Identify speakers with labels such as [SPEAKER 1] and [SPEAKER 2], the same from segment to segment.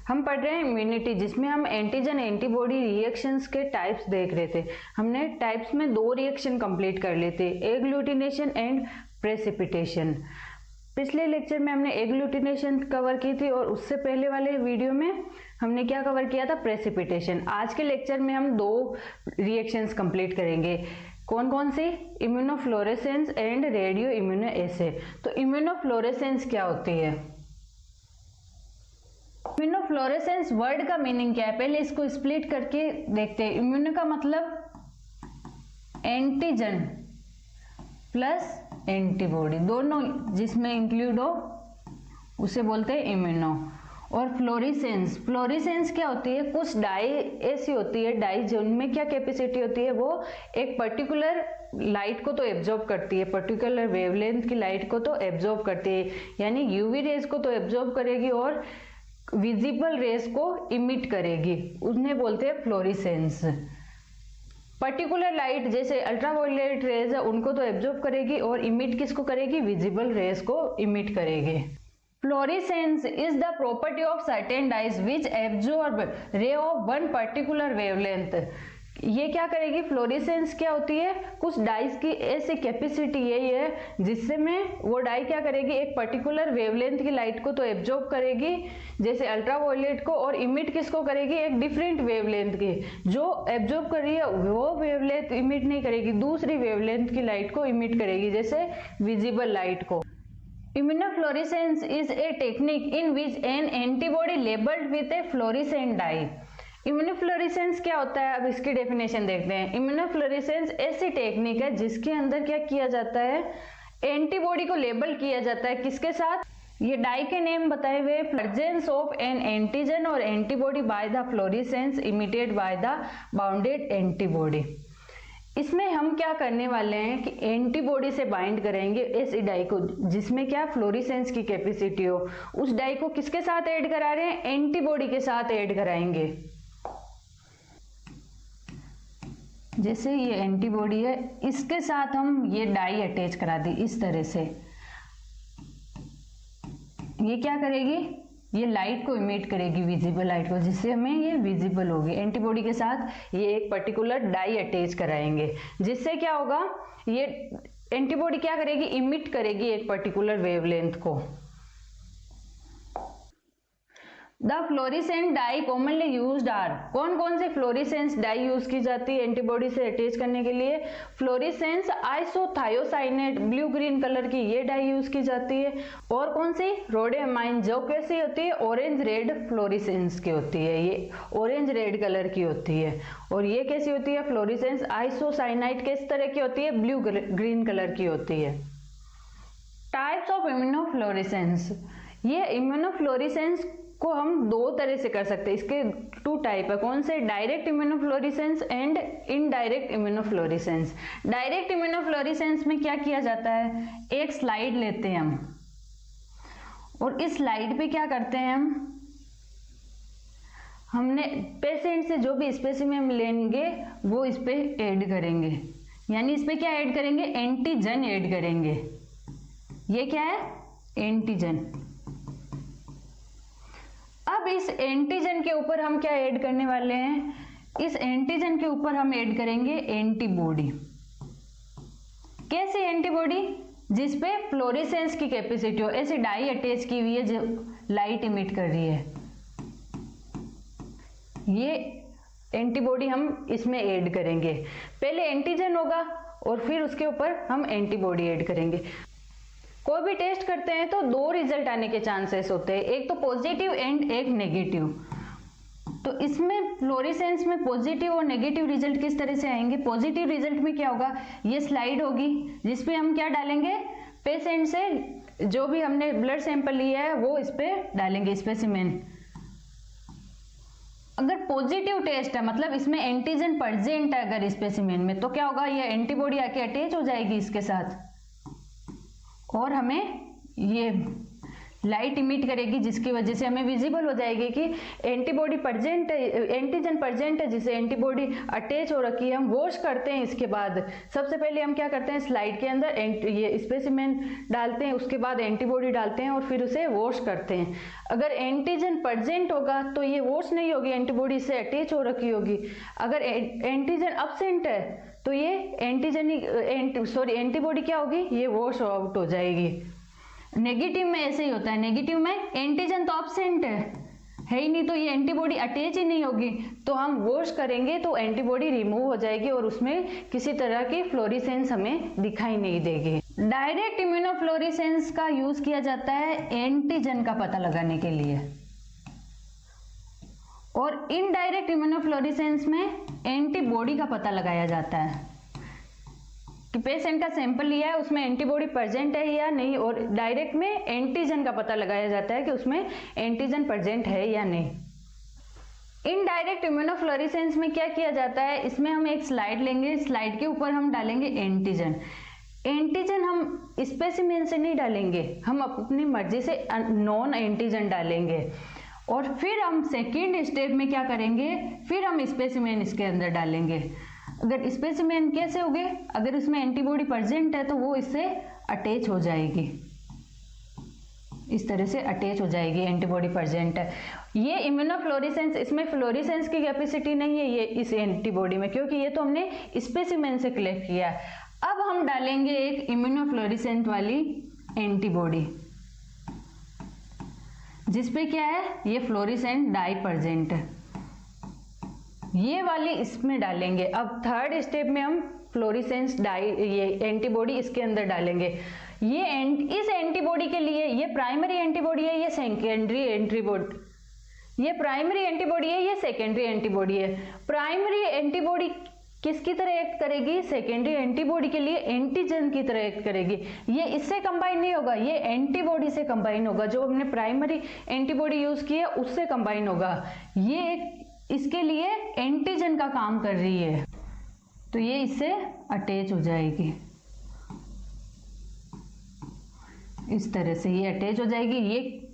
[SPEAKER 1] हम पढ़ रहे हैं इम्यूनिटी, जिसमें हम एंटीजन एंटीबॉडी रिएक्शंस के टाइप्स देख रहे थे। हमने टाइप्स में 2 रिएक्शन कंप्लीट कर लिए थे, एग्लूटिनेशन एंड प्रेसिपिटेशन। पिछले लेक्चर में हमने एग्लूटिनेशन कवर की थी और उससे पहले वाले वीडियो में हमने क्या कवर किया था, प्रेसिपिटेशन। आज के लेक्चर में हम 2 रिएक्शंस कंप्लीट करेंगे। कौन कौन सी? Immunofluorescence and radio immunoassay. तो इम्यूनोफ्लोरेसेंस क्या होती है? इम्यूनोफ्लोरेसेंस वर्ड का मीनिंग क्या है, पहले इसको स्प्लिट करके देखते हैं। इम्यूनो का मतलब एंटीजन प्लस एंटीबॉडी, दोनों जिसमें इंक्लूड हो उसे बोलते हैं इम्यूनो। और फ्लोरेसेंस, फ्लोरेसेंस क्या होती है? कुछ डाई ऐसी होती है, डाई जिनमें क्या कैपेसिटी होती है, वो एक पर्टिकुलर लाइट को तो एब्जॉर्ब करती है, पर्टिकुलर वेवलेंथ की लाइट को तो एब्जॉर्ब करती है, यानी यूवी रेज को तो एब्जॉर्ब करेगी और विजिबल रेज को इमिट करेगी, उन्हें बोलते हैं फ्लोरेसेंस। पर्टिकुलर लाइट जैसे अल्ट्रावायलेट रेज है उनको तो एब्जॉर्ब करेगी और इमिट किसको करेगी? विजिबल रेज को इमिट करेगी। Fluorescence is the property of certain dyes which absorb ray of one particular wavelength. ये क्या करेगी? फ्लोरेसेंस क्या होती है? कुछ डाइज की ऐसी कैपेसिटी यही है जिससे में वो डाई क्या करेगी? एक पर्टिकुलर वेवलेंथ की लाइट को तो एब्जॉर्ब करेगी जैसे अल्ट्रावायलेट को, और इमिट किसको करेगी? एक डिफरेंट वेवलेंथ की। जो एब्जॉर्ब कर रही है वो वेवलेंथ इमिट नहीं करेगी, दूसरी वेवलेंथ की लाइट को इमिट करेगी, जैसे विजिबल लाइट को। Immunofluorescence is a technique in which an antibody labeled with a fluorescent dye। Immunofluorescence क्या होता है? अब इसकी डेफिनेशन देखते हैं। इम्यूनोफ्लोरेसेंस ऐसी टेक्निक है जिसके अंदर क्या किया जाता है? एंटीबॉडी को लेबल किया जाता है, किसके साथ? ये डाई के नेम बताए हुए, प्रेजेंस ऑफ एन एंटीजन और antibody by the fluorescence emitted by the bounded antibody. इसमें हम क्या करने वाले हैं कि एंटीबॉडी से बाइंड करेंगे ऐसी डाई को जिसमें क्या फ्लोरेसेंस की कैपेसिटी हो। उस डाई को किसके साथ ऐड करा रहे हैं? एंटीबॉडी के साथ ऐड कराएंगे। जैसे ये एंटीबॉडी है, इसके साथ हम ये डाई अटैच करा दी इस तरह से। ये क्या करेगी? ये लाइट को इमिट करेगी, विजिबल लाइट को, जिससे हमें ये विजिबल होगी। एंटीबॉडी के साथ ये एक पर्टिकुलर डाई अटैच कराएंगे, जिससे क्या होगा? ये एंटीबॉडी क्या करेगी? इमिट करेगी एक पर्टिकुलर वेवलेंथ को। The fluorescent dye commonly used are, कौन कौन से फ्लोरेसेंस डाई यूज की जाती है एंटीबॉडी से अटैच करने के लिए? Fluorescence isothiocyanate blue green colour की ये डाई यूज की जाती है। और कौन सी? रोडेमाइन, जो कैसी होती है? ऑरेंज रेड फ्लोरेसेंस की होती है, ये ऑरेंज रेड कलर की होती है। और ये कैसी होती है? फ्लोरेसेंस आइसोसाइनाइट किस तरह की होती है? ब्लू ग्रीन कलर की होती है। टाइप्स ऑफ इम्यूनोफ्लोरेसेंस, ये इम्यूनोफ्लोरेसेंस को हम 2 तरह से कर सकते हैं। इसके 2 टाइप है। कौन से? Direct immunofluorescence and indirect immunofluorescence. Direct immunofluorescence में क्या किया जाता है? एक स्लाइड लेते हैं हम और इस स्लाइड पे क्या करते हैं हमने पेशेंट से जो भी स्पेसिमेन लेंगे वो इस पे ऐड करेंगे, यानी इस पे क्या ऐड करेंगे? एंटीजन ऐड करेंगे। ये क्या है? एंटीजन। अब इस एंटीजन के ऊपर हम क्या ऐड करने वाले हैं? इस एंटीजन के ऊपर हम ऐड करेंगे एंटीबॉडी। कैसी एंटीबॉडी? जिसपे फ्लोरेसेंस की कैपेसिटी हो, ऐसी डाई अटैच की हुई है जो लाइट इमिट कर रही है। ये एंटीबॉडी हम इसमें ऐड करेंगे। पहले एंटीजन होगा और फिर उसके ऊपर हम एंटीबॉडी ऐड करेंगे। कोई भी टेस्ट करते हैं तो 2 रिजल्ट आने के चांसेस होते हैं, एक तो पॉजिटिव एंड एक नेगेटिव। तो इसमें फ्लोरेसेंस में पॉजिटिव और नेगेटिव रिजल्ट किस तरह से आएंगे? पॉजिटिव रिजल्ट में क्या होगा? ये स्लाइड होगी जिसपे हम क्या डालेंगे? पेशेंट से जो भी हमने ब्लड सैंपल लिया है वो इस पे डालेंगे, स्पेसिमेन। अगर पॉजिटिव टेस्ट है, मतलब इसमें एंटीजन प्रेजेंट है अगर स्पेसिमेन में, तो क्या होगा? ये एंटीबॉडी आके अटैच हो जाएगी इसके साथ और हमें ये लाइट इमिट करेगी, जिसकी वजह से हमें विजिबल हो जाएगी कि एंटीबॉडी प्रेजेंट है, एंटीजन प्रेजेंट है, जिसे एंटीबॉडी अटैच हो रखी है। हम वॉश करते हैं, इसके बाद सबसे पहले हम क्या करते हैं, स्लाइड के अंदर ये स्पेसिमेन डालते हैं, उसके बाद एंटीबॉडी डालते हैं और फिर उसे वॉश करते हैं। अगर एंटीजन प्रेजेंट होगा तो ये वॉश नहीं होगी, एंटीबॉडी से अटैच हो रखी होगी। अगर एंटीजन अब्सेंट है तो ये एंटीबॉडी क्या होगी, ये वॉश आउट हो जाएगी। नेगेटिव में ऐसे ही होता है, नेगेटिव में एंटीजन तो एब्सेंट है ही नहीं, तो ये एंटीबॉडी अटैच ही नहीं होगी, तो हम वॉश करेंगे तो एंटीबॉडी रिमूव हो जाएगी और उसमें किसी तरह की फ्लोरेसेंस हमें दिखाई नहीं देगी। डायरेक्ट इम्यूनोफ्लोरेसेंस का यूज किया जाता है एंटीजन का पता लगाने के लिए, और इनडायरेक्ट इम्यूनोफ्लोरेसेंस में एंटीबॉडी का पता लगाया जाता है कि पेशेंट का सैंपल लिया है, उसमें एंटीबॉडी प्रेजेंट है या नहीं, और डायरेक्ट में एंटीजन का पता लगाया जाता है कि उसमें एंटीजन प्रेजेंट है या नहीं। इनडायरेक्ट इम्यूनोफ्लोरेसेंस में क्या किया जाता है, इसमें हम एक स्लाइड लेंगे, स्लाइड के ऊपर हम डालेंगे एंटीजन। एंटीजन हम स्पेसिमेन से नहीं डालेंगे, हम अपनी मर्जी से नॉन एंटीजन डालेंगे, और फिर हम सेकेंड स्टेप में क्या करेंगे, फिर हम स्पेसिमेन इसके अंदर डालेंगे। अगर स्पेसिमेन कैसे होगे, अगर उसमें एंटीबॉडी प्रेजेंट है तो वो इससे अटैच हो जाएगी, इस तरह से अटैच हो जाएगी, एंटीबॉडी प्रेजेंट है। ये इम्यूनोफ्लोरेसेंस, इसमें फ्लोरेसेंस की कैपेसिटी नहीं है ये इस एंटीबॉडी में, क्योंकि ये तो हमने स्पेसिमेन से कलेक्ट किया है। अब हम डालेंगे एक इम्यूनोफ्लोरेसेंट वाली एंटीबॉडी, जिसपे क्या है, ये फ्लोरेसेंट डाई प्रेजेंट है, ये वाली इसमें डालेंगे। अब थर्ड स्टेप में हम फ्लोरेसेंस डाई, ये एंटीबॉडी इसके अंदर डालेंगे। इस एंटीबॉडी के लिए ये प्राइमरी एंटीबॉडी है, ये सेकेंडरी एंटीबॉडी, ये प्राइमरी एंटीबॉडी है, ये सेकेंडरी एंटीबॉडी है। प्राइमरी एंटीबॉडी किसकी तरह एक्ट करेगी, सेकेंडरी एंटीबॉडी के लिए एंटीजन की तरह एक्ट करेगी। ये इससे कंबाइन नहीं होगा, ये एंटीबॉडी से कंबाइन होगा, जो हमने प्राइमरी एंटीबॉडी यूज की है उससे कंबाइन होगा। ये एक इसके लिए एंटीजन का काम कर रही है, तो ये इससे अटैच हो जाएगी, इस तरह से ये अटैच हो जाएगी। ये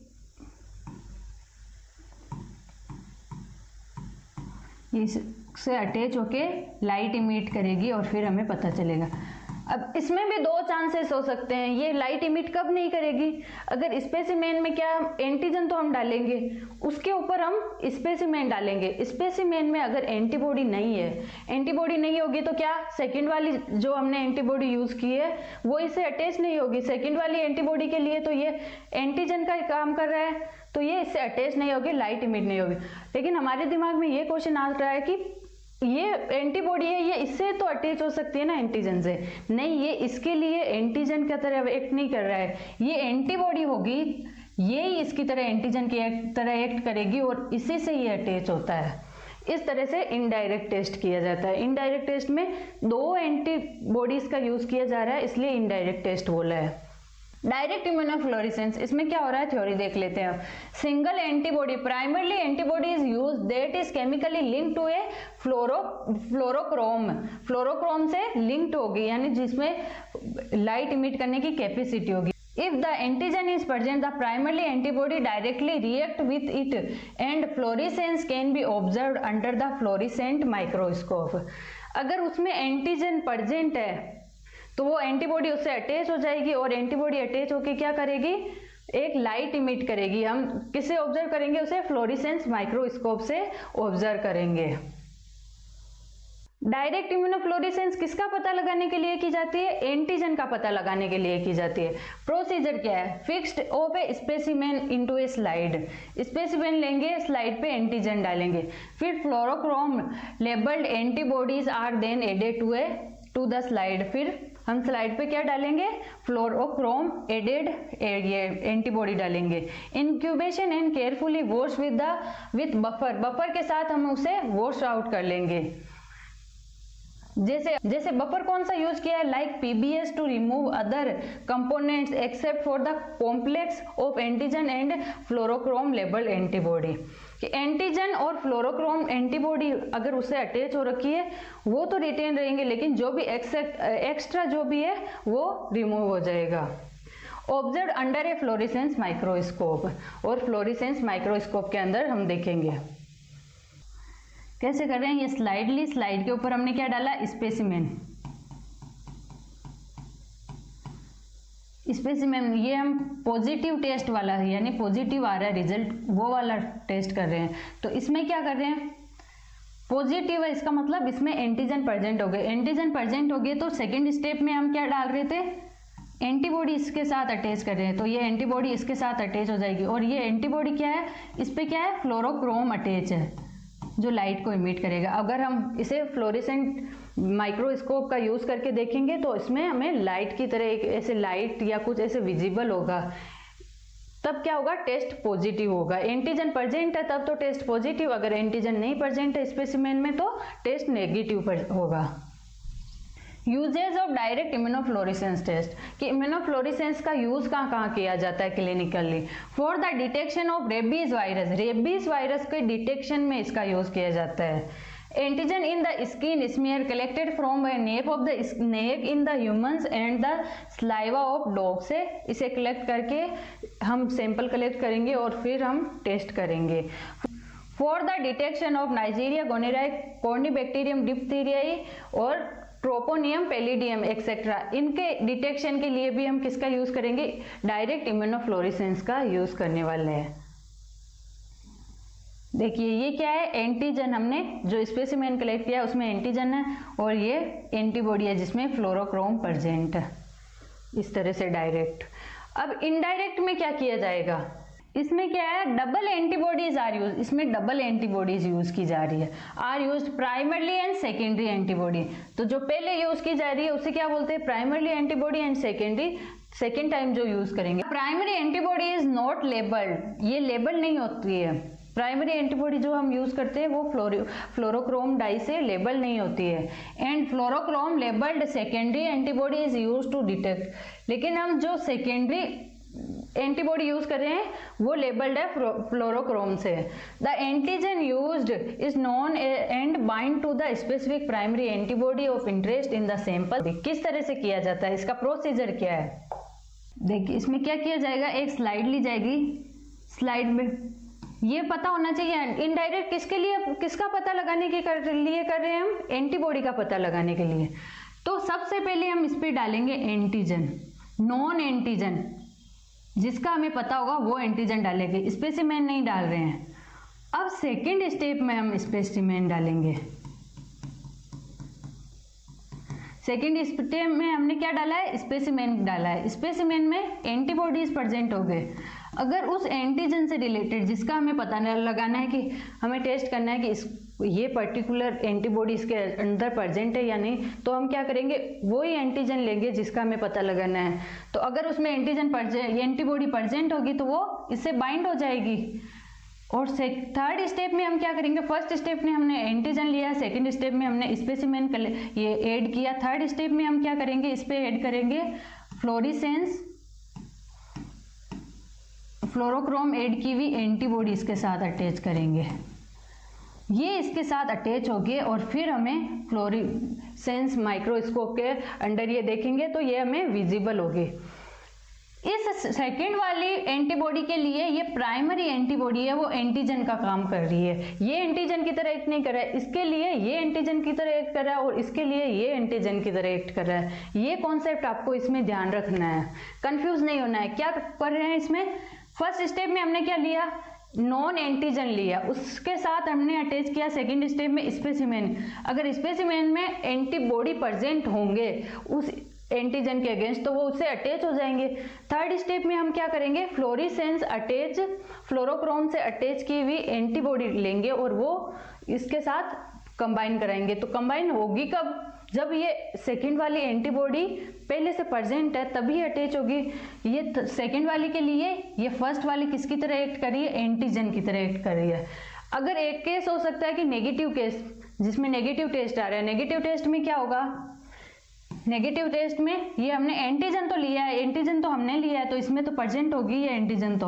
[SPEAKER 1] इससे अटैच होके लाइट इमिट करेगी और फिर हमें पता चलेगा। अब इसमें भी दो चांसेस हो सकते हैं, ये लाइट इमिट कब नहीं करेगी, अगर स्पेसिमेन में क्या एंटीजन तो हम डालेंगे, उसके ऊपर हम स्पेसिमेन डालेंगे, स्पेसिमेन में अगर एंटीबॉडी नहीं है, एंटीबॉडी नहीं होगी तो क्या सेकंड वाली जो हमने एंटीबॉडी यूज की है वो इससे अटैच नहीं होगी। सेकंड वाली एंटीबॉडी के लिए तो ये एंटीजन का काम कर रहा है, तो ये इससे अटैच नहीं होगी, लाइट इमिट नहीं होगी। लेकिन हमारे दिमाग में ये क्वेश्चन आ रहा है कि ये एंटीबॉडी है, ये इससे तो अटैच हो सकती है ना एंटीजन से, नहीं, ये इसके लिए एंटीजन की तरह एक्ट नहीं कर रहा है, ये एंटीबॉडी होगी, ये इसकी तरह एंटीजन की तरह एक्ट करेगी और इसी से ये अटैच होता है। इस तरह से इनडायरेक्ट टेस्ट किया जाता है। इनडायरेक्ट टेस्ट में दो एंटीबॉडीज का यूज किया जा रहा है, इसलिए इनडायरेक्ट टेस्ट बोला है। डायरेक्ट इम्यूनोफ्लोरेसेंस, इसमें क्या हो रहा है थ्योरी देख लेते हैं। Single antibody, primarily antibody is use that is chemically link to a fluorochrome, fluorochrome से लिंक्ड होगी, यानी जिसमें लाइट इमिट करने की कैपेसिटी होगी। If the antigen is present, the primarily antibody directly react with it and fluorescence can be observed under the fluorescent microscope। अगर उसमें antigen present है तो वो एंटीबॉडी उससे अटैच हो जाएगी और एंटीबॉडी अटैच होकर क्या करेगी, एक लाइट इमिट करेगी। हम किससे ऑब्जर्व करेंगे उसे, फ्लोरेसेंस माइक्रोस्कोप से ऑब्जर्व करेंगे। डायरेक्ट इम्यूनोफ्लोरेसेंस किसका पता लगाने के लिए की जाती है, एंटीजन का पता लगाने के लिए की जाती है। प्रोसीजर क्या है, fixed of a specimen into a slide, specimen लेंगे, स्लाइड पे एंटीजन डालेंगे, फिर fluorochrome labelled antibodies are then added to the slide, फिर हम स्लाइड पे क्या डालेंगे, फ्लोरोक्रोम एडेड एंटीबॉडी डालेंगे। Incubation and carefully wash with buffer, buffer के साथ हम उसे वॉश आउट कर लेंगे। जैसे बफर कौन सा यूज किया है, like PBS to remove other components except for the complex of antigen and fluorochrome labelled antibody. कि एंटीजन और फ्लोरोक्रोम एंटीबॉडी अगर उससे अटैच हो रखी है वो तो रिटेन रहेंगे, लेकिन जो भी एक्स्ट्रा जो भी है वो रिमूव हो जाएगा। ऑब्जर्व अंडर ए फ्लोरेसेंस माइक्रोस्कोप, और फ्लोरेसेंस माइक्रोस्कोप के अंदर हम देखेंगे कैसे कर रहे हैं। ये स्लाइड के ऊपर हमने क्या डाला, स्पेसिमेन। ये हम पॉजिटिव टेस्ट वाला है, यानी पॉजिटिव आ रहा है रिजल्ट, वो वाला टेस्ट कर रहे हैं। तो इसमें क्या कर रहे हैं, पॉजिटिव है, इसका मतलब इसमें एंटीजन प्रेजेंट हो गए। एंटीजन प्रेजेंट हो गए तो सेकेंड स्टेप में हम क्या डाल रहे थे, एंटीबॉडी इसके साथ अटैच कर रहे हैं। तो ये एंटीबॉडी इसके साथ अटैच हो जाएगी, और ये एंटीबॉडी क्या है, इस पे क्या है, फ्लोरोक्रोम अटैच है जो लाइट को इमिट करेगा। अगर हम इसे फ्लोरेसेंट माइक्रोस्कोप का यूज करके देखेंगे तो इसमें हमें लाइट की तरह एक ऐसे लाइट या कुछ ऐसे विजिबल होगा, तब क्या होगा, टेस्ट पॉजिटिव होगा। एंटीजन प्रेजेंट है तब तो टेस्ट पॉजिटिव, अगर एंटीजन नहीं प्रेजेंट है स्पेसिमेन में तो टेस्ट नेगेटिव होगा। Uses of direct immunofluorescence test, कि इम्यूनोफ्लोरेसेंस का यूज कहाँ कहाँ किया जाता है clinically. For the detection of rabies virus, rabies virus के डिटेक्शन में इसका यूज किया जाता है। Antigen in the skin smear collected from neck of the neck in the humans and the saliva of dog, से इसे कलेक्ट करके हम सैंपल कलेक्ट करेंगे और फिर हम टेस्ट करेंगे। For the detection of Neisseria gonorrhoeae, Corynebacterium diphtheriae और ट्रोपोनियम पैलिडियम एक्सेट्रा, इनके डिटेक्शन के लिए भी हम किसका यूज करेंगे, डायरेक्ट इम्यूनोफ्लोरेसेंस का यूज करने वाले हैं। देखिए ये क्या है, एंटीजन, हमने जो स्पेसिमेन कलेक्ट किया उसमें एंटीजन है, और ये एंटीबॉडी है जिसमें फ्लोरोक्रोम प्रेजेंट है, इस तरह से डायरेक्ट। अब इनडायरेक्ट में क्या किया जाएगा, इसमें क्या है, डबल एंटीबॉडीज आर यूज, इसमें डबल एंटीबॉडीज यूज की जा रही है। Are use primarily and secondary antibody, तो जो पहले यूज की जा रही है उसे क्या बोलते हैं, primarily antibody, and secondary second time जो यूज करेंगे। Primary antibody is not labelled, ये लेबल नहीं होती है। प्राइमरी एंटीबॉडी जो हम यूज करते हैं वो फ्लोरोक्रोम डाई से लेबल नहीं होती है। And fluorochrome labelled secondary antibody is use to detect, लेकिन हम जो सेकेंडरी एंटीबॉडी यूज कर रहे हैं वो लेबल्ड है फ्लोरोक्रोम से। The antigen used is known and bind to the specific primary antibody of interest in the sample. किस तरह से किया जाता है, इसका प्रोसीजर क्या है, देखिए इसमें क्या किया जाएगा, एक स्लाइड ली जाएगी, स्लाइड में ये पता होना चाहिए इनडायरेक्ट किसके लिए, किसका पता लगाने के लिए कर रहे हैं हम, एंटीबॉडी का पता लगाने के लिए। तो सबसे पहले हम इस पे डालेंगे एंटीजन, नॉन एंटीजन जिसका हमें पता होगा वो एंटीजन डालेंगे, स्पेसिमेन नहीं डाल रहे हैं। अब सेकेंड स्टेप में हम स्पेसिमेन डालेंगे। सेकेंड स्टेप में हमने क्या डाला है, स्पेसिमेन डाला है। स्पेसिमेन में एंटीबॉडीज प्रेजेंट हो गए। अगर उस एंटीजन से रिलेटेड जिसका हमें पता लगाना है कि हमें टेस्ट करना है कि ये पर्टिकुलर एंटीबॉडी इसके अंदर प्रेजेंट है या नहीं, तो हम क्या करेंगे, वही एंटीजन लेंगे जिसका हमें पता लगाना है। तो अगर उसमें एंटीबॉडी प्रेजेंट होगी तो वो इससे बाइंड हो जाएगी। और थर्ड स्टेप में हम क्या करेंगे, फर्स्ट स्टेप में हमने एंटीजन लिया, सेकंड स्टेप में हमने स्पेसिमेन ये ऐड किया, थर्ड स्टेप में हम क्या करेंगे, इस पे ऐड करेंगे फ्लोरेसेंस, फ्लोरोक्रोम ऐड की हुई एंटीबॉडी इसके साथ अटैच करेंगे। ये इसके साथ अटैच हो गए और फिर हमें फ्लोरेसेंस माइक्रोस्कोप के अंडर ये देखेंगे तो ये हमें विजिबल होगी। इस सेकेंड वाली एंटीबॉडी के लिए ये प्राइमरी एंटीबॉडी है, वो एंटीजन का काम कर रही है। ये एंटीजन की तरह एक्ट नहीं कर रहा है, इसके लिए ये एंटीजन की तरह एक्ट कर रहा है और इसके लिए ये एंटीजन की तरह एक्ट कर रहा है। ये कॉन्सेप्ट आपको इसमें ध्यान रखना है, कंफ्यूज नहीं होना है। क्या कर रहे हैं इसमें, फर्स्ट स्टेप में हमने क्या लिया, नॉन एंटीजन लिया, उसके साथ हमने अटैच किया सेकेंड स्टेप में स्पेसिमेन। अगर स्पेसिमेन में एंटीबॉडी प्रेजेंट होंगे उस एंटीजन के अगेंस्ट तो वो उससे अटैच हो जाएंगे। थर्ड स्टेप में हम क्या करेंगे, फ्लोरेसेंस अटैच, फ्लोरोक्रोम से अटैच की हुई एंटीबॉडी लेंगे और वो इसके साथ कंबाइन कराएंगे। तो कंबाइन होगी कब, जब ये सेकंड वाली एंटीबॉडी पहले से प्रेजेंट है तभी अटैच होगी। ये सेकंड वाली के लिए ये फर्स्ट वाली किसकी तरह एक्ट कर रही है, एंटीजन की तरह एक्ट कर रही है। अगर एक केस हो सकता है कि नेगेटिव केस जिसमें नेगेटिव टेस्ट आ रहा है, नेगेटिव टेस्ट में क्या होगा, नेगेटिव टेस्ट में ये हमने एंटीजन तो लिया है, एंटीजन तो हमने लिया है तो इसमें तो प्रेजेंट होगी ये एंटीजन। तो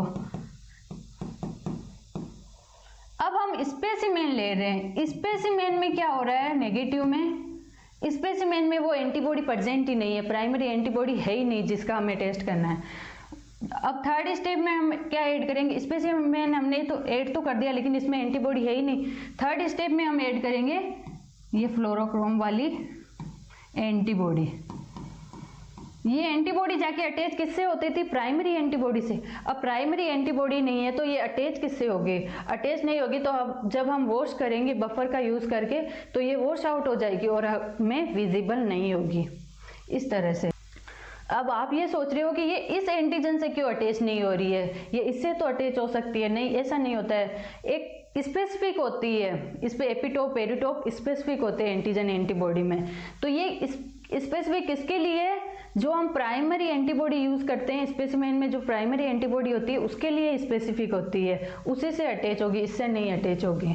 [SPEAKER 1] अब हम स्पेसिमेन ले रहे हैं, स्पेसिमेन में क्या हो रहा है, नेगेटिव में स्पेसिमेन में वो एंटीबॉडी प्रेजेंट ही नहीं है, प्राइमरी एंटीबॉडी है ही नहीं जिसका हमें टेस्ट करना है। अब थर्ड स्टेप में हम क्या ऐड करेंगे, स्पेसिमेन हमने तो ऐड तो कर दिया लेकिन इसमें एंटीबॉडी है ही नहीं। थर्ड स्टेप में हम ऐड करेंगे ये फ्लोरोक्रोम वाली एंटीबॉडी। ये एंटीबॉडी जाके अटैच किससे होती थी, प्राइमरी एंटीबॉडी से। अब प्राइमरी एंटीबॉडी नहीं है तो ये अटैच किससे होगी, अटैच नहीं होगी तो अब जब हम वॉश करेंगे बफर का यूज करके तो ये वॉश आउट हो जाएगी और हमें विजिबल नहीं होगी इस तरह से। अब आप ये सोच रहे हो कि ये इस एंटीजन से क्यों अटैच नहीं हो रही है, ये इससे तो अटैच हो सकती है। नहीं, ऐसा नहीं होता है, एक स्पेसिफिक होती है, इस पे एपिटोप पेरिटोप स्पेसिफिक होते हैं एंटीजन एंटीबॉडी में। तो ये स्पेसिफिक किसके लिए, जो हम प्राइमरी एंटीबॉडी यूज करते हैं स्पेसिमेन में, जो प्राइमरी एंटीबॉडी होती है उसके लिए स्पेसिफिक होती है, उसी से अटैच होगी, इससे नहीं अटैच होगी।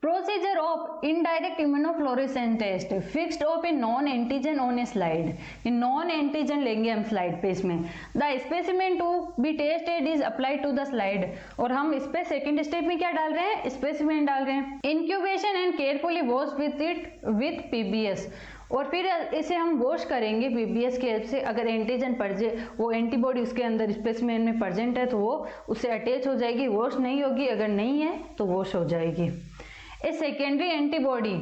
[SPEAKER 1] Procedure of indirect immunofluorescence test fixed of a non antigen on a slide। ये non antigen लेंगे हम स्लाइड पे इसमें। The specimen to be tested is applied to the slide। और हम इस पे सेकेंड स्टेप में क्या डाल रहे हैं, स्पेसिमेन डाल रहे हैं। Incubation and carefully wash with it with PBS। और फिर इसे हम वॉश करेंगे PBS की हेल्प से। अगर एंटीजन वो एंटीबॉडी उसके अंदर स्पेसिमेन में प्रेजेंट है तो वो उससे अटैच हो जाएगी, वॉश नहीं होगी। अगर नहीं है तो वॉश हो जाएगी। A secondary antibody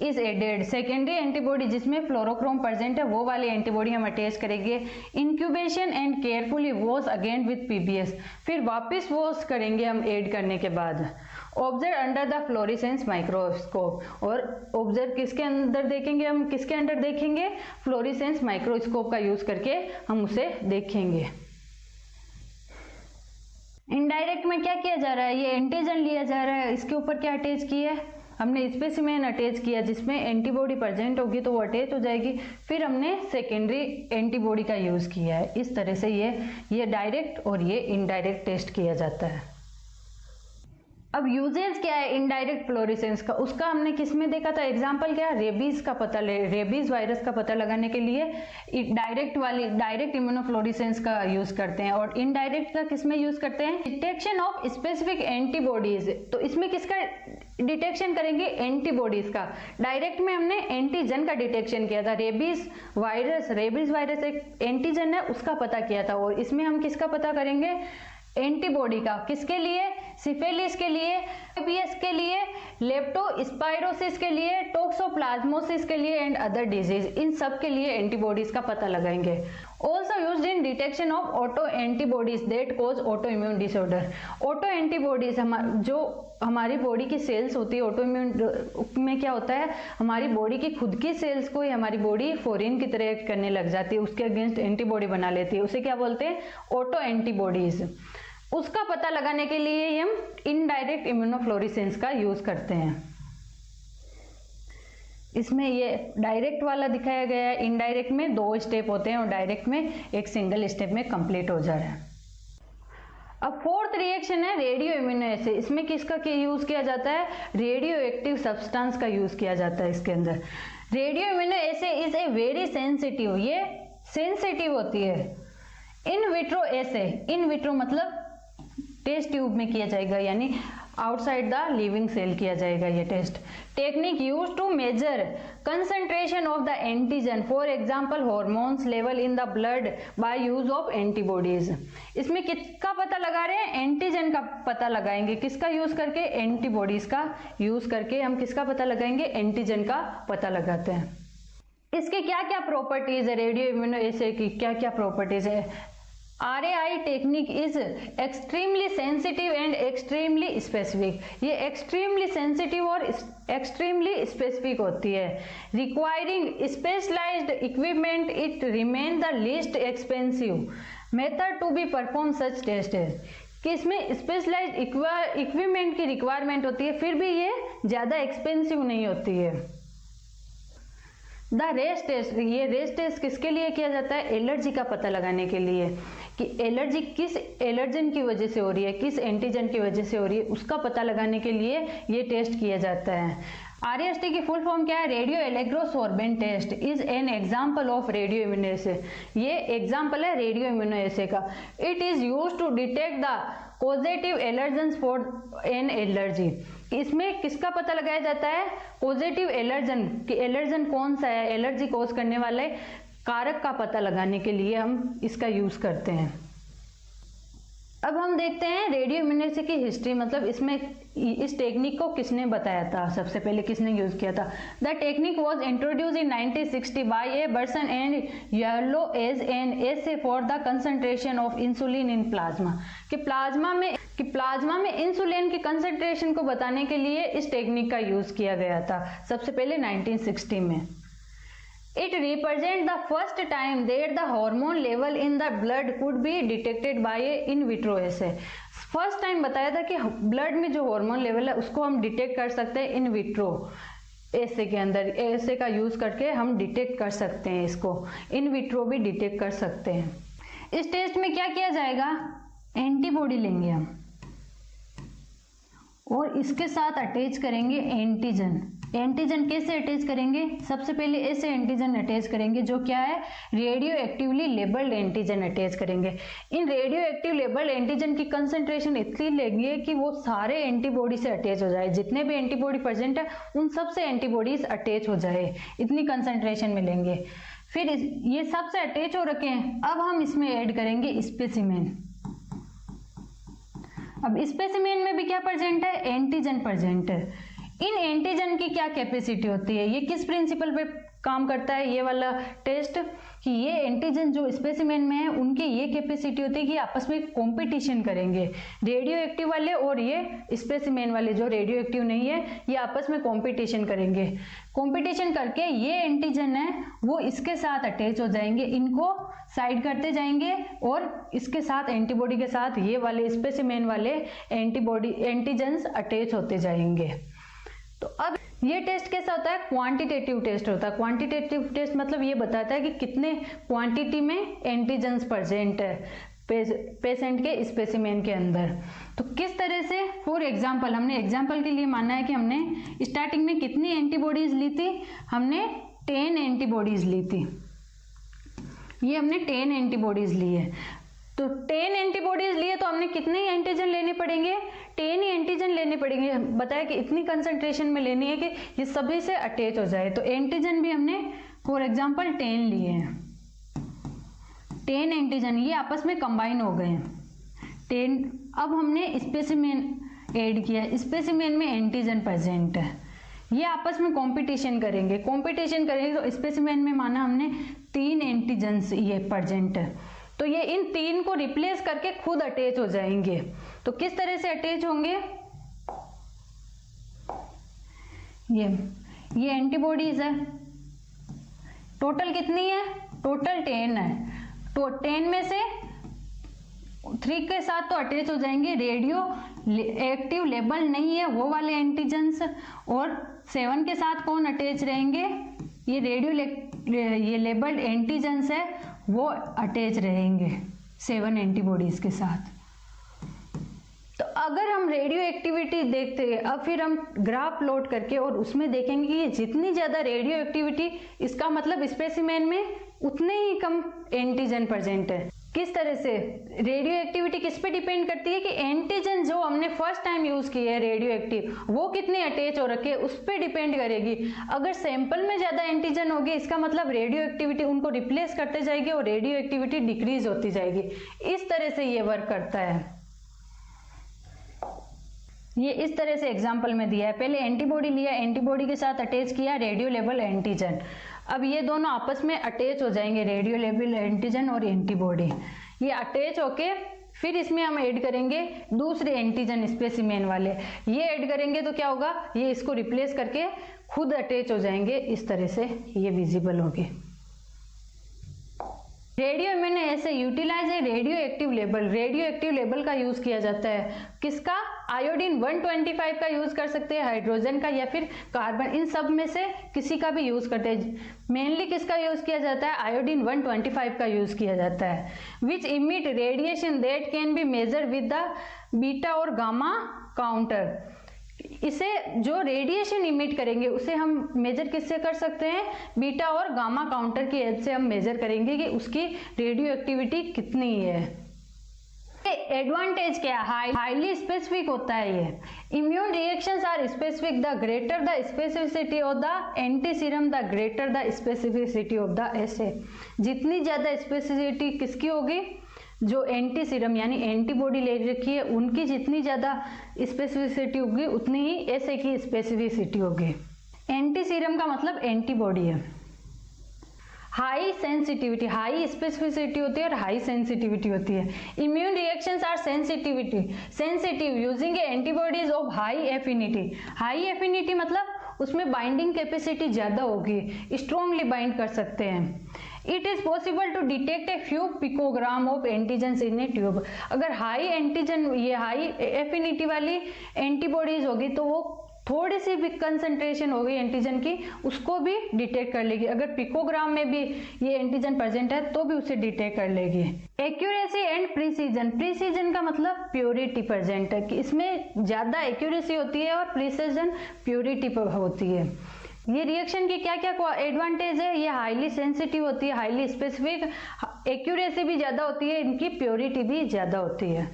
[SPEAKER 1] is added. Secondary antibody जिसमें फ्लोरोक्रोम प्रेजेंट है वो वाली एंटीबॉडी हम अटैच करेंगे। Incubation and carefully wash again with PBS। फिर वापस वॉश करेंगे हम ऐड करने के बाद। Observe under the fluorescence microscope. और ऑब्जर्व किसके अंदर देखेंगे हम, किसके अंदर देखेंगे, फ्लोरेसेंस माइक्रोस्कोप का यूज करके हम उसे देखेंगे। इनडायरेक्ट में क्या किया जा रहा है, ये एंटीजन लिया जा रहा है, इसके ऊपर क्या अटैच किया है, हमने स्पेसिमेन अटैच किया जिसमें एंटीबॉडी प्रेजेंट होगी तो वो अटैच हो जाएगी। फिर हमने सेकेंडरी एंटीबॉडी का यूज किया है। इस तरह से ये डायरेक्ट और ये इनडायरेक्ट टेस्ट किया जाता है। अब यूजेज क्या है इनडायरेक्ट फ्लोरेसेंस का, उसका हमने किस में देखा था, एग्जांपल क्या, रेबीज का पता रेबीज वायरस का पता लगाने के लिए डायरेक्ट इम्यूनोफ्लोरेसेंस का यूज करते हैं। और इनडायरेक्ट का किस में यूज करते हैं, डिटेक्शन ऑफ स्पेसिफिक एंटीबॉडीज। तो इसमें किसका डिटेक्शन करेंगे, एंटीबॉडीज का। डायरेक्ट में हमने एंटीजन का डिटेक्शन किया था, रेबीज वायरस एक एंटीजन है उसका पता किया था। और इसमें हम किसका पता करेंगे, एंटीबॉडी का। किसके लिए, सिफिलिस के लिए, APS के लिए, लेप्टोस्पाइरोसिस के लिए, टोक्सोप्लाज्मोसिस के लिए एंड अदर डिजीज, इन सब के लिए एंटीबॉडीज का पता लगाएंगे। Also used in detection of auto antibodies that cause auto immune disorder. Auto antibodies जो हमारी बॉडी की सेल्स होती है, ऑटो इम्यून में क्या होता है, हमारी बॉडी की खुद की सेल्स को ही हमारी बॉडी फॉरेन की तरह एक्ट करने लग जाती है, उसके अगेंस्ट एंटीबॉडी बना लेती है, उसे क्या बोलते हैं, ऑटो एंटीबॉडीज। उसका पता लगाने के लिए हम इनडायरेक्ट इम्यूनोफ्लोरेसेंस का यूज करते हैं। इसमें ये डायरेक्ट वाला दिखाया गया है, इनडायरेक्ट में 2 स्टेप होते हैं और डायरेक्ट में एक सिंगल स्टेप में कंप्लीट हो जा रहा है। अब फोर्थ रिएक्शन है रेडियो इम्यूनोएसे। इसमें किसका यूज किया जाता है, रेडियो एक्टिव सब्सटेंस का यूज किया जाता है इसके अंदर। Radio immunoassay is a very sensitive, ये सेंसिटिव होती है। In vitro essay, in vitro मतलब टेस्ट ट्यूब में किया जाएगा, यानी आउटसाइड द लिविंग सेल किया जाएगा ये टेस्ट। Technique use to measure concentration of the antigen, for example hormones level in the blood by use of antibodies. इसमें किसका पता लगा रहे हैं, एंटीजन का पता लगाएंगे। किसका यूज करके, एंटीबॉडीज का यूज करके हम किसका पता लगाएंगे, एंटीजन का पता लगाते हैं। इसके क्या क्या प्रॉपर्टीज है, रेडियो इम्यूनोएसे की क्या क्या प्रॉपर्टीज है। RAI technique is extremely sensitive and extremely specific. ये एक्सट्रीमली सेंसिटिव और एक्सट्रीमली स्पेसिफिक होती है। Requiring specialised equipment, it remain the least expensive method to be perform such test है कि इसमें स्पेशलाइज्ड इक्विपमेंट की रिक्वायरमेंट होती है, फिर भी ये ज़्यादा एक्सपेंसिव नहीं होती है। द रेस टेस्ट, ये रेस टेस्ट किसके लिए किया जाता है, एलर्जी का पता लगाने के लिए कि एलर्जी किस एलर्जन की वजह से हो रही है, किस एंटीजन की वजह से हो रही है, उसका पता लगाने के लिए ये टेस्ट किया जाता है। RST की फुल फॉर्म क्या है, radio allergosorbent test is an example of radio immunoassay. ये एग्जाम्पल है रेडियो इम्यूनोएसे का। It is use to detect the positive allergens for an allergy. इसमें किसका पता लगाया जाता है, पॉजिटिव एलर्जन कि एलर्जन कौन सा है, एलर्जी कॉज करने वाले कारक का पता लगाने के लिए हम इसका यूज करते हैं। अब हम देखते हैं रेडियो इम्यूनिटी की हिस्ट्री, मतलब इसमें इस टेक्निक को किसने बताया था, सबसे पहले किसने यूज किया था। The technique was introduce in 1960 by a Berson and Yalow as an assay for the concentration of insulin in plasma. कि प्लाज्मा में इंसुलिन की कंसंट्रेशन को बताने के लिए इस टेक्निक का यूज किया गया था सबसे पहले 1960 में। It represents the first time that the hormone level in the blood could be detected by a in vitro assay। First time बताया था कि ब्लड में जो हार्मोन लेवल है उसको हम डिटेक्ट कर सकते हैं इन विट्रो एसे के अंदर। एसे का यूज करके हम डिटेक्ट कर सकते हैं, इसको इन विट्रो भी डिटेक्ट कर सकते हैं। इस टेस्ट में क्या किया जाएगा, एंटीबॉडी लेंगे हम और इसके साथ अटैच करेंगे एंटीजन। एंटीजन कैसे अटैच करेंगे, सबसे पहले ऐसे एंटीजन अटैच करेंगे जो क्या है, radioactively labelled antigen attach करेंगे। इन रेडियो एक्टिव लेबल्ड एंटीजन की कंसंट्रेशन इतनी लेंगे कि वो सारे एंटीबॉडी से अटैच हो जाए, जितने भी एंटीबॉडी प्रेजेंट है उन सब से एंटीबॉडीज अटैच हो जाए, इतनी कंसंट्रेशन में लेंगे। फिर ये सब से अटैच हो रखे हैं, अब हम इसमें ऐड करेंगे स्पेसिमेन। अब स्पेसिमेन में भी क्या प्रेजेंट है, एंटीजन प्रेजेंट है। इन एंटीजन की क्या कैपेसिटी होती है, ये किस प्रिंसिपल पे काम करता है ये वाला टेस्ट, कि ये एंटीजन जो स्पेसिमेन में है उनकी ये कैपेसिटी होती है कि आपस में कंपटीशन करेंगे, रेडियो एक्टिव वाले और ये स्पेसिमेन वाले जो रेडियो एक्टिव नहीं है ये आपस में कंपटीशन करेंगे। कंपटीशन करके ये एंटीजन है वो इसके साथ अटैच हो जाएंगे, इनको साइड करते जाएंगे और इसके साथ एंटीबॉडी के साथ ये वाले स्पेसिमेन वाले एंटीजन्स अटैच होते जाएंगे। तो अब ये टेस्ट कैसा होता है, क्वांटिटेटिव टेस्ट होता है। क्वांटिटेटिव टेस्ट मतलब ये बताता है कि कितने क्वांटिटी में एंटीजन्स प्रेजेंट है पेशेंट के स्पेसिमेन के अंदर। तो किस तरह से, फॉर एग्जांपल हमने एग्जांपल के लिए माना है कि हमने स्टार्टिंग में कितनी एंटीबॉडीज ली थी, हमने 10 एंटीबॉडीज ली थी, ये हमने 10 एंटीबॉडीज ली है। तो 10 एंटीबॉडीज लिए तो हमने कितने एंटीजन लेने पड़ेंगे, 10 ही एंटीजन लेने पड़ेंगे। बताया कि इतनी कंसंट्रेशन में लेनी है कि ये सभी से अटैच हो जाए। तो एंटीजन भी हमने फॉर एग्जांपल 10 लिए हैं, 10 एंटीजन ये आपस में कंबाइन हो गए हैं 10। अब हमने स्पेसिमेन ऐड किया, स्पेसिमेन में एंटीजन प्रेजेंट है, ये आपस में कंपटीशन करेंगे तो स्पेसिमेन में माना हमने 3 एंटीजन्स ये प्रेजेंट है, तो ये इन 3 को रिप्लेस करके खुद अटैच हो जाएंगे। तो किस तरह से अटैच होंगे, ये एंटीबॉडीज है, टोटल कितनी है, टोटल 10 है। तो 10 में से 3 के साथ तो अटैच हो जाएंगे रेडियो एक्टिव लेबल नहीं है वो वाले एंटीजन्स, और 7 के साथ कौन अटैच रहेंगे, ये ये लेबल्ड एंटीजन्स है वो अटैच रहेंगे 7 एंटीबॉडीज के साथ। तो अगर हम रेडियो एक्टिविटी देखते हैं, अब फिर हम ग्राफ प्लॉट करके और उसमें देखेंगे कि जितनी ज्यादा रेडियो एक्टिविटी, इसका मतलब स्पेसिमेन में उतने ही कम एंटीजन प्रेजेंट है। किस तरह से, रेडियो एक्टिविटी किस पे डिपेंड करती है कि एंटीजन जो हमने फर्स्ट टाइम यूज किए है रेडियो एक्टिव वो कितने अटैच हो रखे हैं उस पे डिपेंड करेगी। अगर सैंपल में ज्यादा एंटीजन होगी इसका मतलब रेडियो एक्टिविटी उनको रिप्लेस करते जाएगी और रेडियो एक्टिविटी डिक्रीज होती जाएगी। इस तरह से ये वर्क करता है। ये इस तरह से एग्जाम्पल में दिया है, पहले एंटीबॉडी लिया, एंटीबॉडी के साथ अटैच किया रेडियो लेवल एंटीजन, अब ये दोनों आपस में अटैच हो जाएंगे रेडियो लेवल एंटीजन और एंटीबॉडी। ये अटैच होके फिर इसमें हम ऐड करेंगे दूसरे एंटीजन स्पेसिमेन वाले, ये ऐड करेंगे तो क्या होगा, ये इसको रिप्लेस करके खुद अटैच हो जाएंगे। इस तरह से ये विजिबल होंगे। रेडियो इम्यून ऐसे यूटिलाइज है रेडियो एक्टिव लेबल का यूज किया जाता है। किसका, आयोडीन 125 का यूज कर सकते हैं, हाइड्रोजन का या फिर कार्बन, इन सब में से किसी का भी यूज करते हैं। मेनली किसका यूज किया जाता है, आयोडीन 125 का यूज किया जाता है। Which emit radiation that can be measure with the beta और गामा काउंटर। इसे जो रेडिएशन इमिट करेंगे उसे हम मेजर किससे कर सकते हैं, बीटा और गामा काउंटर की हेल्प से हम मेजर करेंगे कि उसकी रेडियो एक्टिविटी कितनी है। एडवांटेज क्या है, हाईली स्पेसिफिक होता है ये। Immune reactions are specific, the greater the specificity of the antiserum the greater the specificity of the assay. जितनी ज्यादा स्पेसिफिसिटी किसकी होगी, जो एंटी सीरम यानी एंटीबॉडी ले रखी है उनकी जितनी ज्यादा स्पेसिफिसिटी होगी उतनी ही एसे की स्पेसिफिसिटी होगी। एंटी सीरम का मतलब एंटीबॉडी है। हाई सेंसिटिविटी, हाई स्पेसिफिसिटी होती है और हाई सेंसिटिविटी होती है। Immune reactions are sensitive using antibodies of high affinity. High affinity मतलब उसमें बाइंडिंग कैपेसिटी ज्यादा होगी, स्ट्रॉन्गली बाइंड कर सकते हैं। It is possible to detect a few picogram of antigen in a tube. अगर हाई एंटीजन, ये हाई एफिनिटी वाली एंटीबॉडीज होगी तो वो थोड़ी सी भी कंसंट्रेशन होगी एंटीजन की, उसको भी डिटेक्ट कर लेगी। अगर पिकोग्राम में भी ये एंटीजन प्रेजेंट है तो भी उसे डिटेक्ट कर लेगी। एक्यूरेसी एंड प्रिसीजन, प्रिसीजन का मतलब प्योरिटी प्रेजेंट है कि इसमें ज्यादा एक्यूरेसी होती है और प्रिसीजन प्योरिटी पर होती है। ये रिएक्शन की क्या क्या एडवांटेज है, ये हाईली सेंसिटिव होती है, हाईली स्पेसिफिक, एक्यूरेसी भी ज्यादा होती है, इनकी प्योरिटी भी ज्यादा होती है।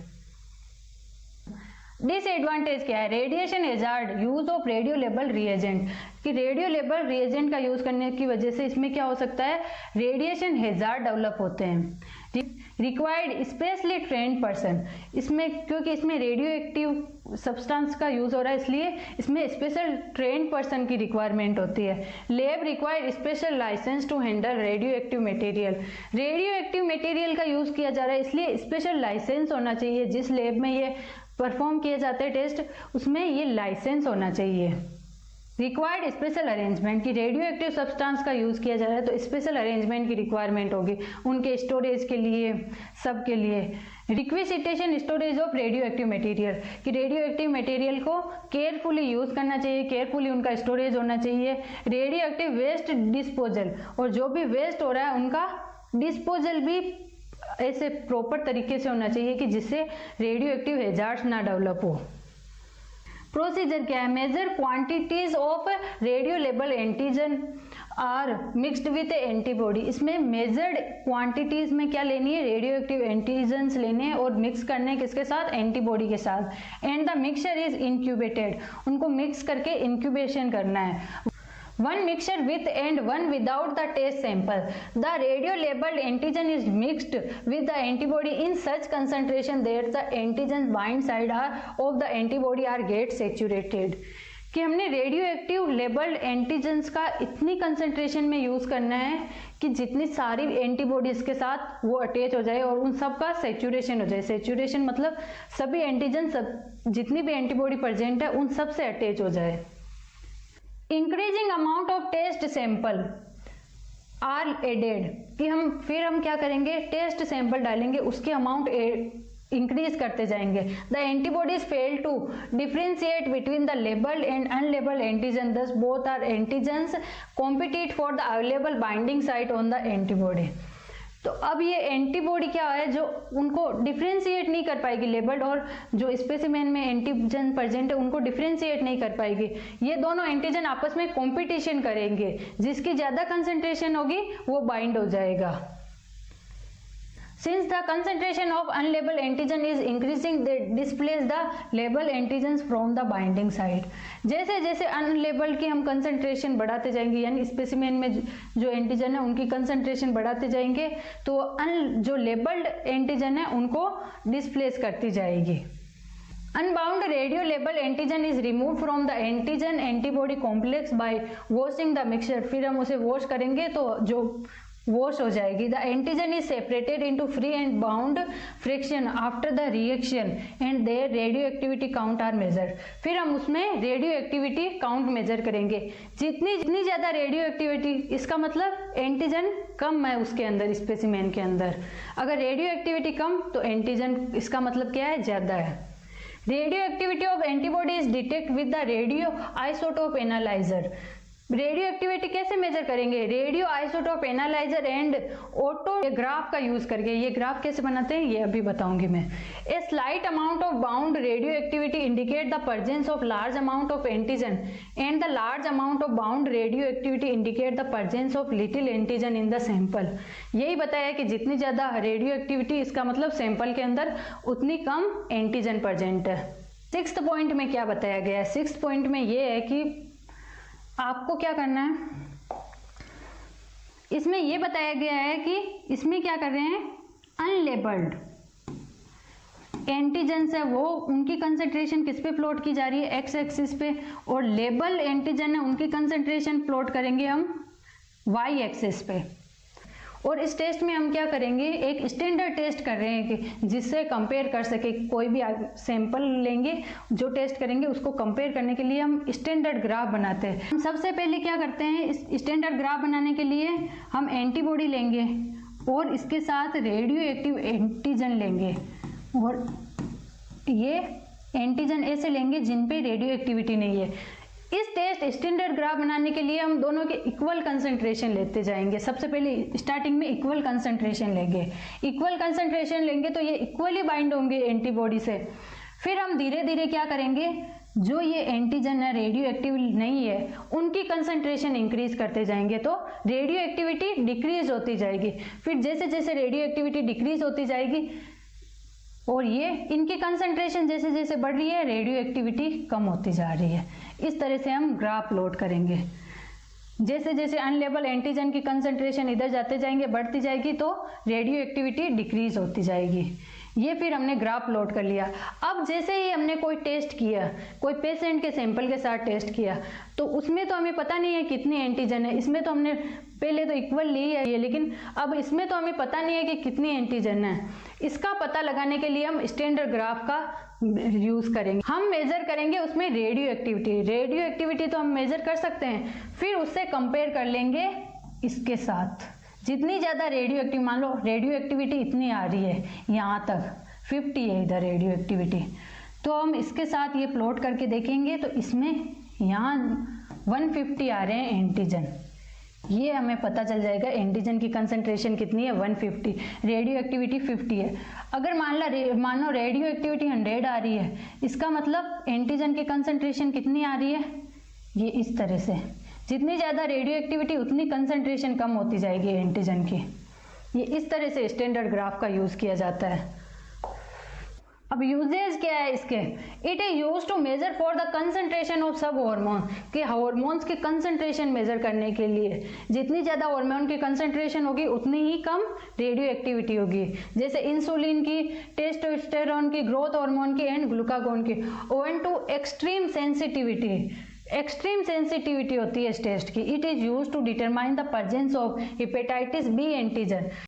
[SPEAKER 1] डिसएडवांटेज क्या है, radiation hazard, use of radio label reagent, कि रेडियो लेबल रिएजेंट का यूज करने की वजह से इसमें क्या हो सकता है, रेडिएशन हैजार्ड डेवलप होते हैं। रिक्वायर्ड स्पेशली ट्रेन्ड पर्सन, इसमें क्योंकि इसमें रेडियो एक्टिव सब्सटेंस का यूज हो रहा है इसलिए इसमें स्पेशल ट्रेन्ड पर्सन की रिक्वायरमेंट होती है। Lab required special licence to handle radioactive material, radioactive material का यूज किया जा रहा है इसलिए स्पेशल लाइसेंस होना चाहिए। जिस लैब में ये परफॉर्म किए जाते हैं टेस्ट, उसमें ये लाइसेंस होना चाहिए। रिक्वायर्ड स्पेशल अरेंजमेंट, की रेडियो एक्टिव सब्सटेंस का यूज किया जा रहा है तो स्पेशल अरेंजमेंट की रिक्वायरमेंट होगी उनके स्टोरेज के लिए, सब के लिए। Requisition storage of radioactive material, कि रेडियो एक्टिव मटेरियल को केयरफुली यूज करना चाहिए, केयरफुली उनका स्टोरेज होना चाहिए। रेडियो एक्टिव वेस्ट डिस्पोजल, और जो भी वेस्ट हो रहा है उनका डिस्पोजल भी ऐसे प्रॉपर तरीके से होना चाहिए कि जिससे रेडियो एक्टिव हैजार्ड्स ना डेवलप हो। प्रोसीजर क्या है, measure quantities of radio label antigen are mixed with antibody, इसमें मेजर्ड क्वांटिटीज में क्या लेनी है, रेडियो एक्टिव एंटीजन्स लेने हैं और मिक्स करने किसके साथ, एंटीबॉडी के साथ। And the mixture is incubated, उनको मिक्स करके इंक्यूबेशन करना है। One mixture with and one without the test sample. The radio labeled antigen is mixed with the antibody in such concentration that the antigen bind side of the antibody are get saturated. कि हमने radio active labelled antigens का इतनी concentration में use करना है कि जितनी सारी एंटीबॉडीज के साथ वो अटैच हो जाए और उन सब का सेचुरेशन हो जाए। सेचुरेशन मतलब सभी एंटीजन, सब जितनी भी एंटीबॉडी प्रेजेंट है उन सब से अटैच हो जाए। Increasing amount of test sample are added, कि हम क्या करेंगे, टेस्ट सैंपल डालेंगे, उसके अमाउंट इंक्रीज करते जाएंगे। The antibodies fail to differentiate between the labelled and unlabelled antigen, thus both are antigens compete for the available binding site on the antibody. तो अब ये एंटीबॉडी क्या है जो उनको डिफरेंशिएट नहीं कर पाएगी, लेबल्ड और जो स्पेसिमेन में एंटीजन प्रेजेंट है उनको डिफरेंशिएट नहीं कर पाएगी। ये दोनों एंटीजन आपस में कंपटीशन करेंगे, जिसकी ज्यादा कंसंट्रेशन होगी वो बाइंड हो जाएगा। Since the concentration of unlabeled antigen is increasing, they displace the labeled antigens from the binding site. जैसे जैसे अनलेबल्ड की हम कंसंट्रेशन बढ़ाते जाएंगे, यानी स्पेसिमेन में जो एंटीजन है उनकी कंसंट्रेशन बढ़ाते जाएंगे, तो जो लेबल्ड एंटीजन है उनको डिस्प्लेस करती जाएगी। Unbound radio label antigen is removed from the antigen antibody complex by washing the mixture. फिर हम उसे वॉश करेंगे तो जो वॉश हो जाएगी। The antigen is separated into free and bound fraction after the reaction and their radioactivity count are measured. फिर हम उसमें रेडियो एक्टिविटी काउंट मेजर करेंगे। जितनी ज्यादा रेडियो एक्टिविटी, इसका मतलब एंटीजन कम है उसके अंदर, स्पेसिमेन के अंदर। अगर रेडियो एक्टिविटी कम तो एंटीजन, इसका मतलब क्या है, ज्यादा है। Radio activity of antibody is detect with the radio isotope analyser. Radio activity कैसे मेजर करेंगे? Radio isotope analyser and autograph का यूज करके। ये ग्राफ कैसे बनाते हैं ये अभी बताऊंगी मैं। A slight amount of bound radio activity indicate the presence of large amount of antigen and the large amount of bound radio activity indicate the presence of little antigen in the sample. यही बताया कि जितनी ज्यादा radio activity, इसका मतलब sample के अंदर उतनी कम एंटीजन प्रेजेंट है। 6th पॉइंट में क्या बताया गया है? 6th पॉइंट में ये है कि आपको क्या करना है, इसमें यह बताया गया है कि इसमें क्या कर रहे हैं, अनलेबल्ड एंटीजन्स है वो उनकी कंसंट्रेशन किस पे प्लॉट की जा रही है, एक्स एक्सिस पे, और लेबल एंटीजन है उनकी कंसंट्रेशन प्लॉट करेंगे हम वाई एक्सिस पे। और इस टेस्ट में हम क्या करेंगे, एक स्टैंडर्ड टेस्ट कर रहे हैं कि जिससे कंपेयर कर सके। कोई भी सैंपल लेंगे, जो टेस्ट करेंगे उसको कंपेयर करने के लिए हम स्टैंडर्ड ग्राफ बनाते हैं। हम सबसे पहले क्या करते हैं, इस स्टैंडर्ड ग्राफ बनाने के लिए हम एंटीबॉडी लेंगे और इसके साथ रेडियो एक्टिव एंटीजन लेंगे, और ये एंटीजन ऐसे लेंगे जिन पे रेडियो एक्टिविटी नहीं है। इस टेस्ट स्टैंडर्ड ग्राफ बनाने के लिए हम दोनों के इक्वल कंसंट्रेशन लेते जाएंगे। सबसे पहले स्टार्टिंग में इक्वल कंसंट्रेशन लेंगे। इक्वल कंसंट्रेशन लेंगे तो ये इक्वली बाइंड होंगे एंटीबॉडी से। फिर हम धीरे धीरे क्या करेंगे, जो ये एंटीजन है रेडियो एक्टिव नहीं है उनकी कंसंट्रेशन इंक्रीज करते जाएंगे तो रेडियो एक्टिविटी डिक्रीज होती जाएगी। फिर जैसे जैसे रेडियो एक्टिविटी डिक्रीज होती जाएगी और ये इनकी कंसंट्रेशन जैसे जैसे बढ़ रही है, रेडियो एक्टिविटी कम होती जा रही है। इस तरह से हम ग्राफ प्लॉट करेंगे। जैसे जैसे अनलेबल एंटीजन की कंसंट्रेशन इधर जाते जाएंगे, बढ़ती जाएगी तो रेडियो एक्टिविटी डिक्रीज होती जाएगी। ये फिर हमने ग्राफ प्लॉट कर लिया। अब जैसे ही हमने कोई टेस्ट किया, कोई पेशेंट के सैंपल के साथ टेस्ट किया, तो उसमें तो हमें पता नहीं है कितनी एंटीजन है। इसमें तो हमने पहले तो इक्वल ली है ये, लेकिन अब इसमें तो हमें पता नहीं है कि कितनी एंटीजन है। इसका पता लगाने के लिए हम स्टैंडर्ड ग्राफ का यूज करेंगे। हम मेजर करेंगे उसमें रेडियो एक्टिविटी। रेडियो एक्टिविटी तो हम मेजर कर सकते हैं, फिर उससे कंपेयर कर लेंगे इसके साथ। जितनी ज़्यादा रेडियो एक्टिव, मान लो रेडियो एक्टिविटी इतनी आ रही है, यहाँ तक 50 है इधर रेडियो एक्टिविटी, तो हम इसके साथ ये प्लॉट करके देखेंगे तो इसमें यहाँ 150 आ रहे हैं एंटीजन। ये हमें पता चल जाएगा एंटीजन की कंसंट्रेशन कितनी है, 150। रेडियो एक्टिविटी 50 है। अगर मानो रेडियो एक्टिविटी 100 आ रही है, इसका मतलब एंटीजन की कंसंट्रेशन कितनी आ रही है, ये इस तरह से। जितनी ज़्यादा रेडियो एक्टिविटी उतनी कंसंट्रेशन कम होती जाएगी एंटीजन की। ये इस तरह से स्टैंडर्ड ग्राफ का यूज़ किया जाता है। अब यूजेज क्या है इसके, it is use to measure for the concentration of सब हार्मोन, कि हार्मोन्स की कंसंट्रेशन मेजर करने के लिए जितनी ज़्यादा हार्मोन की कंसंट्रेशन होगी उतनी ही कम रेडियो एक्टिविटी होगी। जैसे इंसुलिन की, टेस्टोस्टेरोन की, ग्रोथ हार्मोन की एंड ग्लूकागोन की। Owing to extreme sensitivity, extreme sensitivity होती है इस टेस्ट की। It is use to determine the presence of hepatitis B antigen.